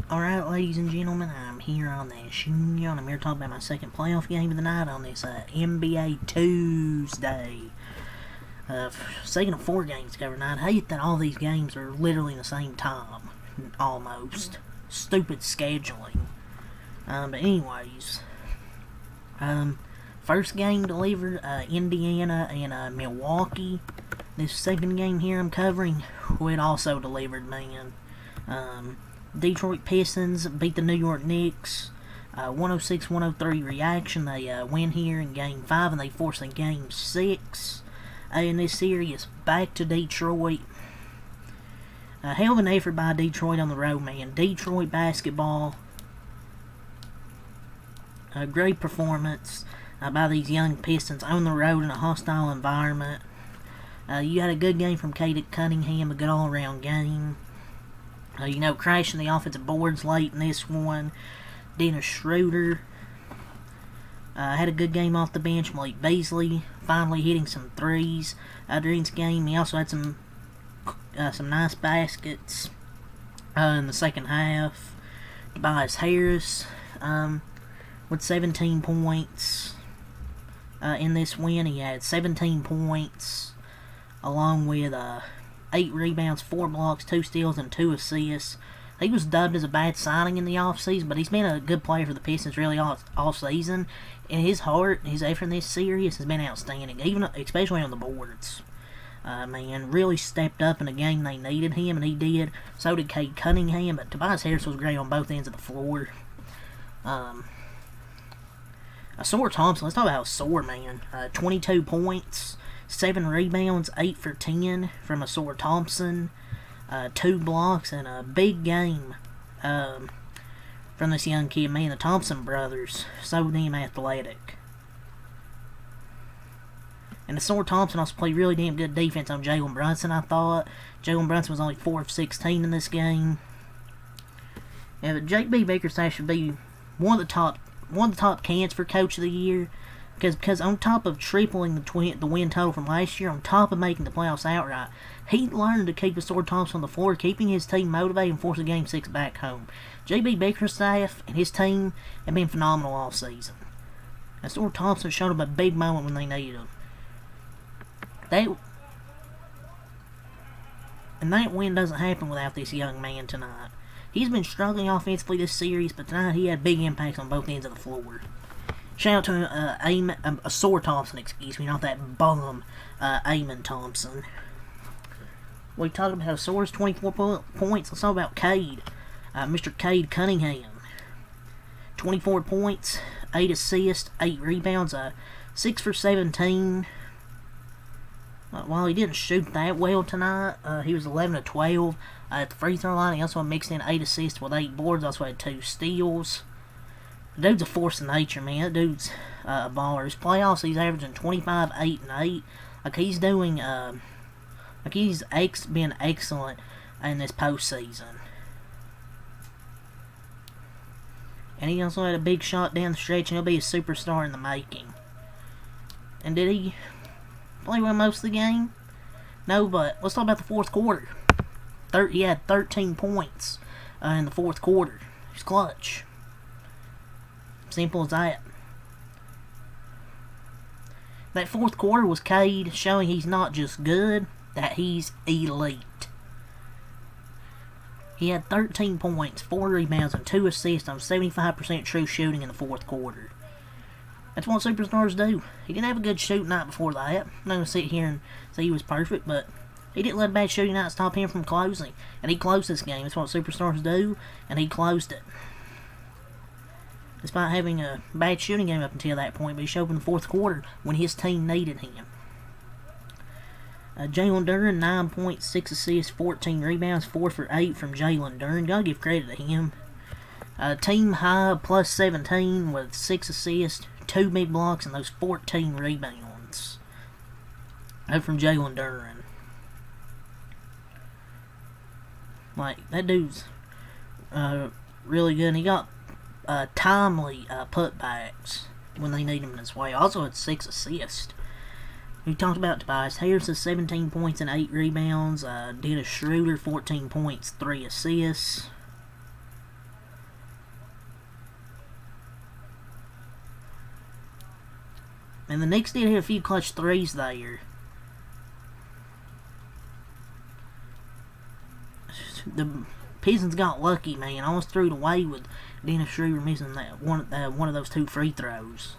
Alright, ladies and gentlemen, I'm here on the show, and I'm here to talk about my second playoff game of the night on this NBA Tuesday. Second of 4 games to cover tonight. I hate that all these games are literally in the same time, almost. Stupid scheduling. But anyways, first game delivered, Indiana and Milwaukee. This second game here I'm covering, it also delivered, man. Detroit Pistons beat the New York Knicks, 106-103 reaction. They win here in Game 5, and they force a Game 6 in this series back to Detroit. A hell of an effort by Detroit on the road, man. Detroit basketball, a great performance by these young Pistons on the road in a hostile environment. You had a good game from Cade Cunningham, a good all-around game. Crashing the offensive boards late in this one. Dennis Schroeder had a good game off the bench. Malik Beasley finally hitting some threes during this game. He also had some nice baskets in the second half. Tobias Harris with 17 points in this win. He had 17 points along with 8 rebounds, 4 blocks, 2 steals, and 2 assists. He was dubbed as a bad signing in the offseason, but he's been a good player for the Pistons really all season. And his heart, his effort in this series has been outstanding, especially on the boards. Man, really stepped up in a game they needed him, and he did. So did Cade Cunningham, but Tobias Harris was great on both ends of the floor. Sore Thompson, let's talk about Sore, man. 22 points. 7 rebounds, 8 for 10 from Asor Thompson, 2 blocks, and a big game from this young kid. Man, the Thompson brothers, so damn athletic. And Asor Thompson also played really damn good defense on Jalen Brunson, I thought. Jalen Brunson was only 4 of 16 in this game. Yeah, but J.B. Bickerstaff should be one of the top candidates for Coach of the Year. Because on top of tripling the win total from last year, on top of making the playoffs outright, he learned to keep Asor Thompson on the floor, keeping his team motivated and forcing Game 6 back home. J.B. Bickerstaff and his team have been phenomenal all season. Asor Thompson showed up a big moment when they needed him. And that win doesn't happen without this young man tonight. He's been struggling offensively this series, but tonight he had big impacts on both ends of the floor. Shout out to Asor Thompson, not that bum, Eamon Thompson. We talked about Asor's 24 points. Let's talk about Cade. Mr. Cade Cunningham. 24 points, 8 assists, 8 rebounds, 6 for 17. While he didn't shoot that well tonight, he was 11 of 12 at the free throw line. He also mixed in 8 assists with 8 boards, also had 2 steals. The dude's a force of nature, man. That dude's a baller. His playoffs, he's averaging 25, 8, and 8. He's doing, he's been excellent in this postseason. And he also had a big shot down the stretch, and he'll be a superstar in the making. And did he play well most of the game? No, but let's talk about the fourth quarter. He had 13 points in the fourth quarter. He's clutch. Simple as that. That fourth quarter was Cade showing he's not just good, that he's elite. He had 13 points, 4 rebounds, and 2 assists on 75% true shooting in the fourth quarter. That's what superstars do. He didn't have a good shooting night before that. I'm not going to sit here and say he was perfect, but he didn't let a bad shooting night stop him from closing. And he closed this game. That's what superstars do, and he closed it. Despite having a bad shooting game up until that point, but he showed up in the fourth quarter when his team needed him. Jalen Duren, 9 points, 6 assists, 14 rebounds, 4 for 8 from Jalen Duren. Gotta give credit to him. Team high, plus 17 with 6 assists, 2 big blocks, and those 14 rebounds from Jalen Duren. That dude's really good. And he got timely putbacks when they need him this way. Also had 6 assists. We talked about Tobias Harris, 17 points and 8 rebounds. Dennis Schroeder, 14 points, 3 assists. And the Knicks did hit a few clutch threes there. The Pistons got lucky, man. Almost threw it away with Dennis Schroeder missing that one of those 2 free throws.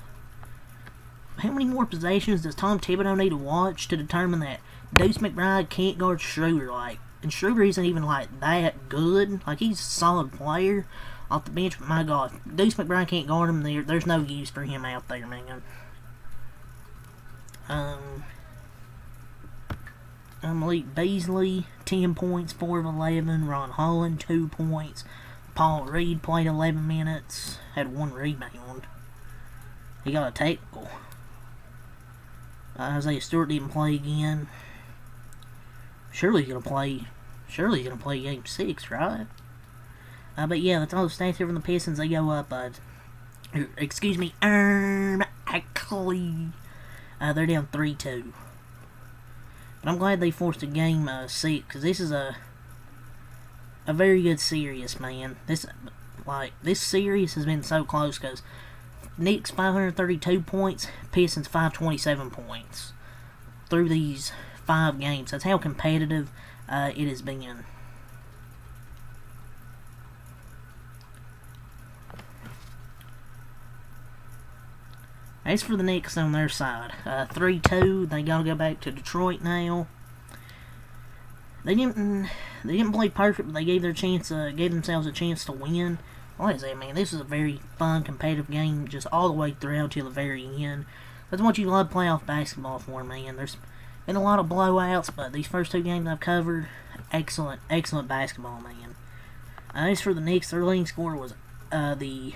How many more possessions does Tom Thibodeau need to watch to determine that Deuce McBride can't guard Schroeder? And Schroeder isn't even that good. He's a solid player off the bench, but my God, Deuce McBride can't guard him. There's no use for him out there, man. Malik Beasley, 10 points, 4 of 11. Ron Holland, 2 points. Paul Reed played 11 minutes, had 1 rebound. He got a tackle. Isaiah Stewart didn't play again. Surely he's gonna play Game 6, right? But yeah, that's all the stats here from the Pistons. They go up. Actually, they're down 3-2. But I'm glad they forced a Game 6, because this is a very good series, man. This series has been so close, because Knicks 532 points, Pistons 527 points through these 5 games. That's how competitive it has been. As for the Knicks on their side, 3-2. They gotta go back to Detroit now. They didn't play perfect, but they gave themselves a chance to win. Like I said, man, this is a very fun, competitive game, just all the way throughout till the very end. That's what you love playoff basketball for, man. There's been a lot of blowouts, but these first 2 games I've covered, excellent basketball, man. As for the Knicks, their leading scorer was the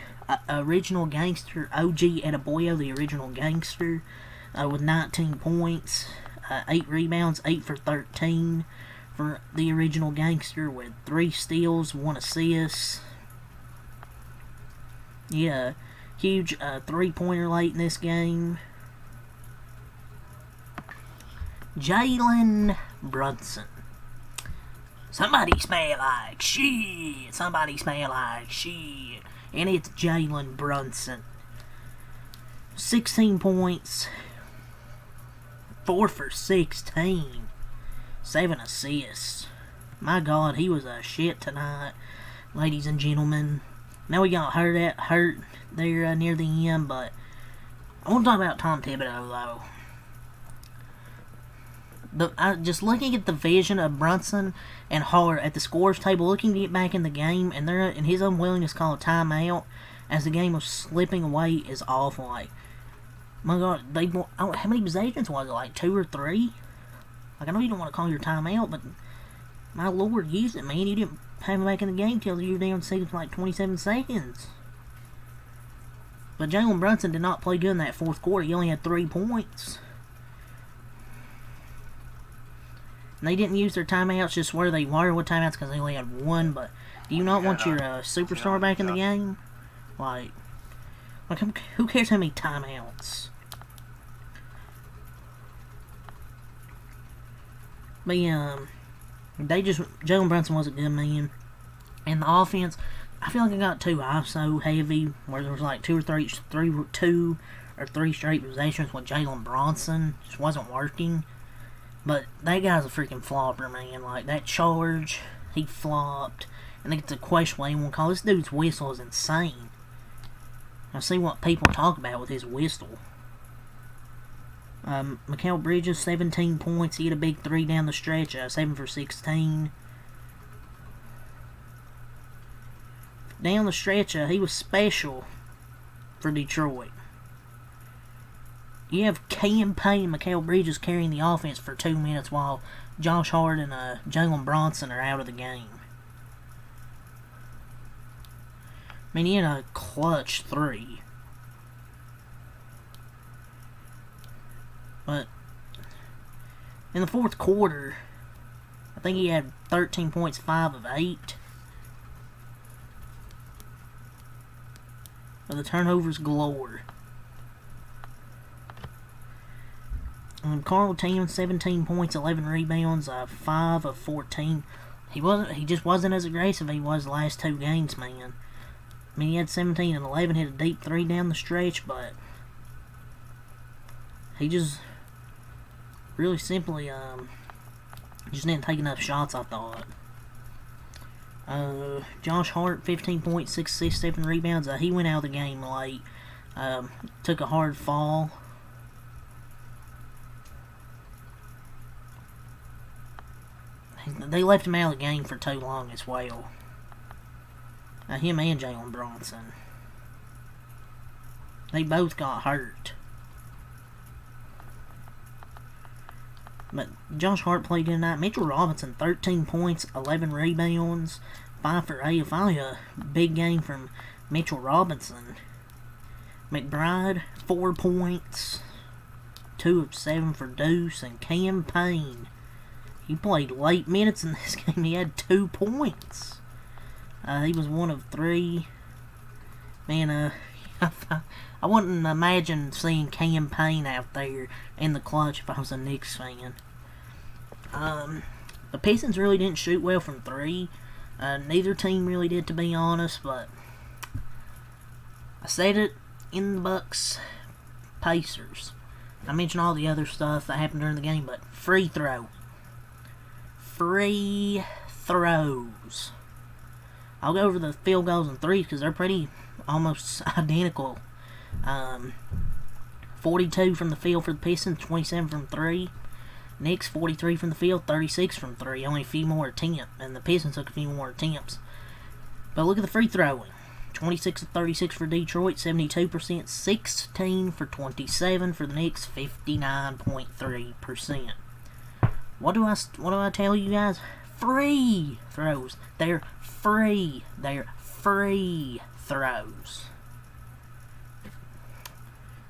original gangster, OG Adebayo, the original gangster, with 19 points, 8 rebounds, 8 for 13 for the original gangster, with 3 steals, 1 assist. Yeah, huge 3-pointer late in this game. Jalen Brunson. Somebody smell like shit. Somebody smell like shit. And it's Jalen Brunson. 16 points. 4 for 16. 7 assists. My God, he was a shit tonight, ladies and gentlemen. Now he got hurt there near the end, but I want to talk about Tom Thibodeau, though. Just looking at the vision of Brunson and Hart at the scores table, looking to get back in the game, and his unwillingness to call a timeout as the game was slipping away is awful. My God, how many possessions was it? 2 or 3? I know you don't want to call your timeout, but my Lord, use it, man. You didn't have him back in the game till you were down for 27 seconds. But Jalen Brunson did not play good in that 4th quarter. He only had 3 points. And they didn't use their timeouts just where they were with timeouts because they only had 1. But do you not want your superstar back in the game? Who cares how many timeouts? But yeah, Jalen Brunson wasn't good, man. And the offense, I feel like I got too ISO heavy, where there was 2 or 3 straight possessions with Jalen Brunson. Just wasn't working. But that guy's a freaking flopper, man. That charge, he flopped. And it's a question anyone call. This dude's whistle is insane. I see what people talk about with his whistle. Mikal Bridges, 17 points. He had a big 3 down the stretch, 7 for 16. Down the stretch, he was special for Detroit. You have Cam Payne and Mikal Bridges carrying the offense for 2 minutes while Josh Hart and Jalen Brunson are out of the game. I mean, he had a clutch 3. But in the 4th quarter, I think he had 13 points, 5 of 8. But the turnovers galore. Carl Towns, 17 points, 11 rebounds, 5 of 14. He just wasn't as aggressive as he was the last 2 games, man. I mean, he had 17 and 11, hit a deep 3 down the stretch, but he just really simply just didn't take enough shots, I thought. Josh Hart, 15 points, 6 assists, 7 rebounds. He went out of the game late. Took a hard fall. They left him out of the game for too long as well. Him and Jalen Bronson. They both got hurt. But Josh Hart played tonight. Mitchell Robinson, 13 points, 11 rebounds, 5 for 8. Finally a big game from Mitchell Robinson. McBride, 4 points, 2 of 7 for Deuce. And Cam Payne, he played late minutes in this game. He had 2 points. He was 1 of 3. Man, I wouldn't imagine seeing Cam Payne out there in the clutch if I was a Knicks fan. The Pistons really didn't shoot well from 3. Neither team really did, to be honest, but I said it in the Bucks Pacers. I mentioned all the other stuff that happened during the game, but free throws. I'll go over the field goals and threes because they're pretty almost identical. 42 from the field for the Pistons, 27 from 3. Knicks, 43 from the field, 36 from 3. Only a few more attempts, and the Pistons took a few more attempts. But look at the free throwing. 26 of 36 for Detroit, 72%. 16 for 27 for the Knicks, 59.3%. What do I tell you guys? Free throws. They're free. They're free throws.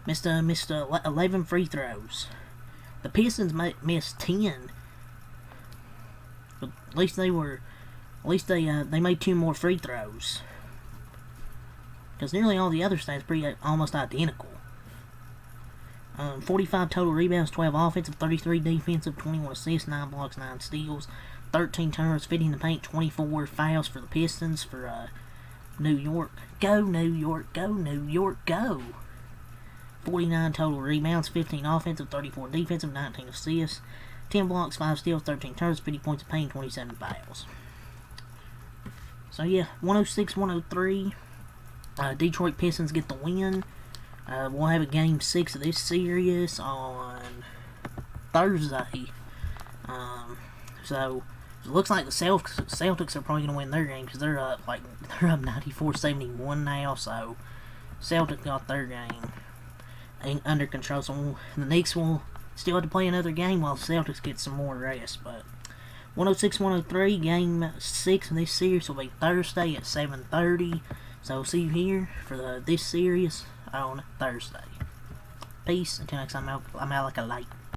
Missed 11 free throws. The Pistons missed 10. But at least they made 2 more free throws. Because nearly all the other stats almost identical. 45 total rebounds, 12 offensive, 33 defensive, 21 assists, 9 blocks, 9 steals, 13 turnovers, 50 in the paint, 24 fouls for the Pistons for New York. Go, New York, go, New York, go! 49 total rebounds, 15 offensive, 34 defensive, 19 assists, 10 blocks, 5 steals, 13 turnovers, 50 points of paint, 27 fouls. So yeah, 106-103. Detroit Pistons get the win. We'll have a game 6 of this series on Thursday. So it looks like the Celtics are probably going to win their game because they're up 94-71 now. So Celtics got their game under control. So the Knicks will still have to play another game while the Celtics get some more rest. But 106-103, game 6 of this series will be Thursday at 7:30. So we'll see you here for this series on Thursday. Peace. Until next time, I'm out like a light.